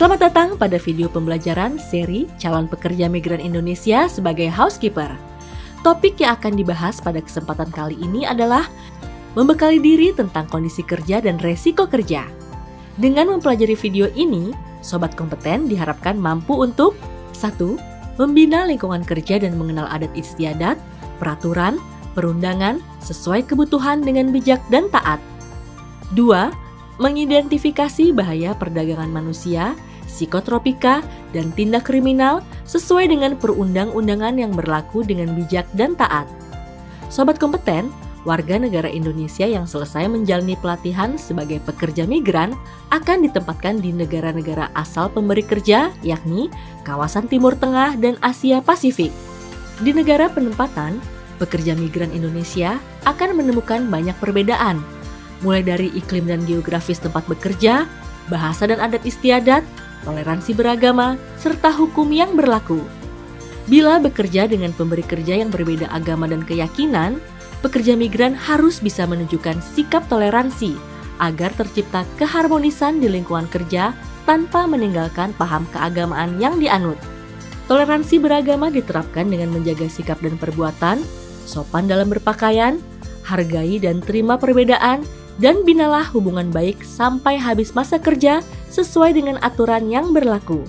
Selamat datang pada video pembelajaran seri Calon Pekerja Migran Indonesia sebagai Housekeeper. Topik yang akan dibahas pada kesempatan kali ini adalah membekali diri tentang kondisi kerja dan resiko kerja. Dengan mempelajari video ini, Sobat Kompeten diharapkan mampu untuk 1. Membina lingkungan kerja dan mengenal adat istiadat, peraturan, perundangan sesuai kebutuhan dengan bijak dan taat. 2. Mengidentifikasi bahaya perdagangan manusia, psikotropika, dan tindak kriminal sesuai dengan perundang-undangan yang berlaku dengan bijak dan taat. Sobat Kompeten, warga negara Indonesia yang selesai menjalani pelatihan sebagai pekerja migran akan ditempatkan di negara-negara asal pemberi kerja, yakni kawasan Timur Tengah dan Asia Pasifik. Di negara penempatan, pekerja migran Indonesia akan menemukan banyak perbedaan, mulai dari iklim dan geografis tempat bekerja, bahasa dan adat istiadat, toleransi beragama, serta hukum yang berlaku. Bila bekerja dengan pemberi kerja yang berbeda agama dan keyakinan, pekerja migran harus bisa menunjukkan sikap toleransi agar tercipta keharmonisan di lingkungan kerja tanpa meninggalkan paham keagamaan yang dianut. Toleransi beragama diterapkan dengan menjaga sikap dan perbuatan, sopan dalam berpakaian, hargai dan terima perbedaan, dan binalah hubungan baik sampai habis masa kerja sesuai dengan aturan yang berlaku.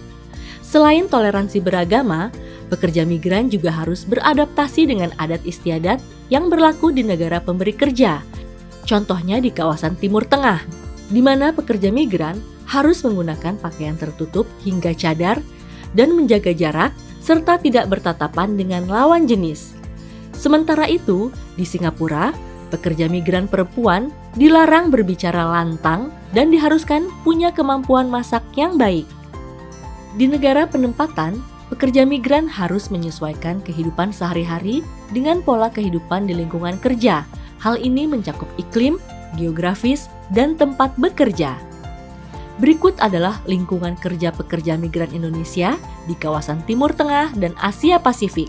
Selain toleransi beragama, pekerja migran juga harus beradaptasi dengan adat istiadat yang berlaku di negara pemberi kerja. Contohnya di kawasan Timur Tengah, di mana pekerja migran harus menggunakan pakaian tertutup hingga cadar dan menjaga jarak serta tidak bertatapan dengan lawan jenis. Sementara itu, di Singapura, pekerja migran perempuan dilarang berbicara lantang dan diharuskan punya kemampuan masak yang baik. Di negara penempatan, pekerja migran harus menyesuaikan kehidupan sehari-hari dengan pola kehidupan di lingkungan kerja. Hal ini mencakup iklim, geografis, dan tempat bekerja. Berikut adalah lingkungan kerja pekerja migran Indonesia di kawasan Timur Tengah dan Asia Pasifik.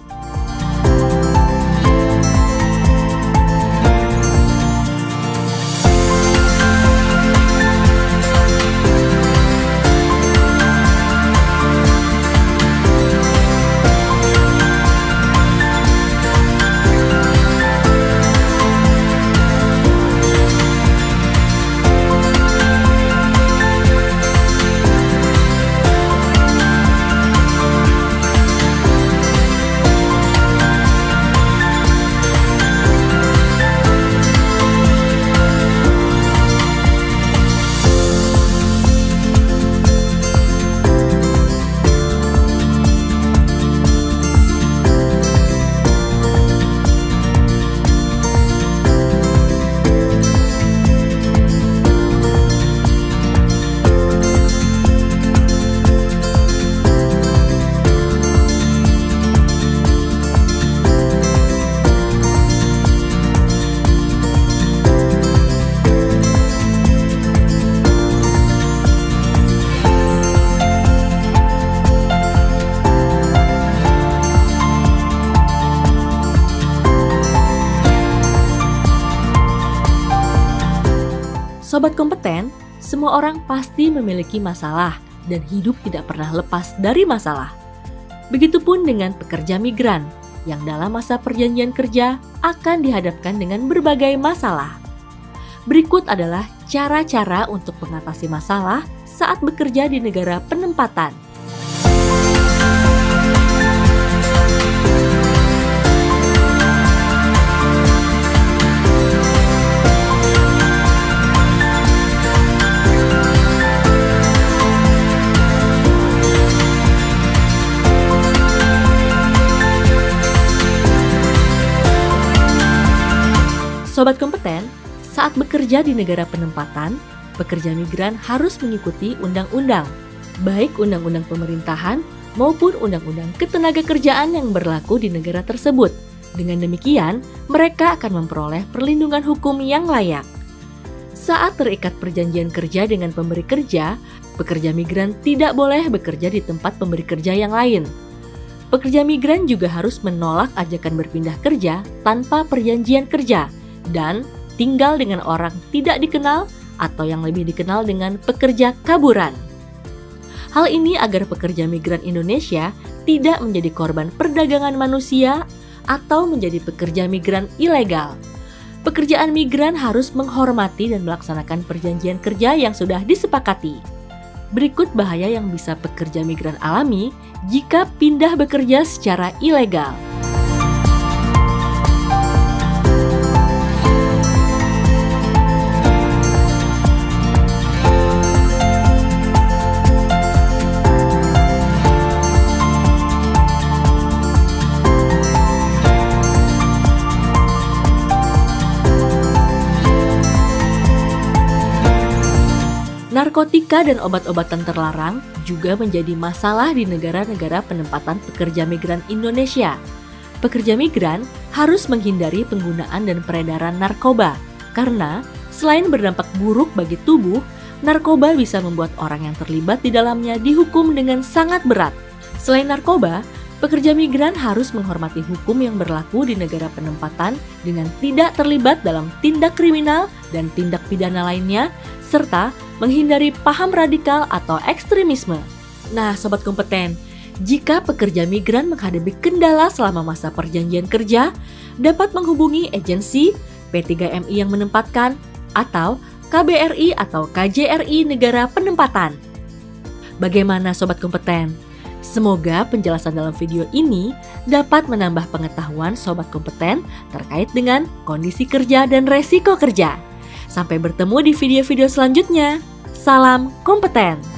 Sobat Kompeten, semua orang pasti memiliki masalah dan hidup tidak pernah lepas dari masalah. Begitupun dengan pekerja migran yang dalam masa perjanjian kerja akan dihadapkan dengan berbagai masalah. Berikut adalah cara-cara untuk mengatasi masalah saat bekerja di negara penempatan. Sobat Kompeten, saat bekerja di negara penempatan, pekerja migran harus mengikuti undang-undang, baik undang-undang pemerintahan maupun undang-undang ketenagakerjaan yang berlaku di negara tersebut. Dengan demikian, mereka akan memperoleh perlindungan hukum yang layak. Saat terikat perjanjian kerja dengan pemberi kerja, pekerja migran tidak boleh bekerja di tempat pemberi kerja yang lain. Pekerja migran juga harus menolak ajakan berpindah kerja tanpa perjanjian kerja dan tinggal dengan orang tidak dikenal atau yang lebih dikenal dengan pekerja kaburan. Hal ini agar pekerja migran Indonesia tidak menjadi korban perdagangan manusia atau menjadi pekerja migran ilegal. Pekerjaan migran harus menghormati dan melaksanakan perjanjian kerja yang sudah disepakati. Berikut bahaya yang bisa pekerja migran alami jika pindah bekerja secara ilegal. Narkotika dan obat-obatan terlarang juga menjadi masalah di negara-negara penempatan pekerja migran Indonesia. Pekerja migran harus menghindari penggunaan dan peredaran narkoba, karena selain berdampak buruk bagi tubuh, narkoba bisa membuat orang yang terlibat di dalamnya dihukum dengan sangat berat. Selain narkoba, pekerja migran harus menghormati hukum yang berlaku di negara penempatan dengan tidak terlibat dalam tindak kriminal dan tindak pidana lainnya, serta menghindari paham radikal atau ekstremisme. Nah, Sobat Kompeten, jika pekerja migran menghadapi kendala selama masa perjanjian kerja, dapat menghubungi agensi P3MI yang menempatkan atau KBRI atau KJRI negara penempatan. Bagaimana Sobat Kompeten? Semoga penjelasan dalam video ini dapat menambah pengetahuan Sobat Kompeten terkait dengan kondisi kerja dan resiko kerja. Sampai bertemu di video-video selanjutnya. Salam kompeten!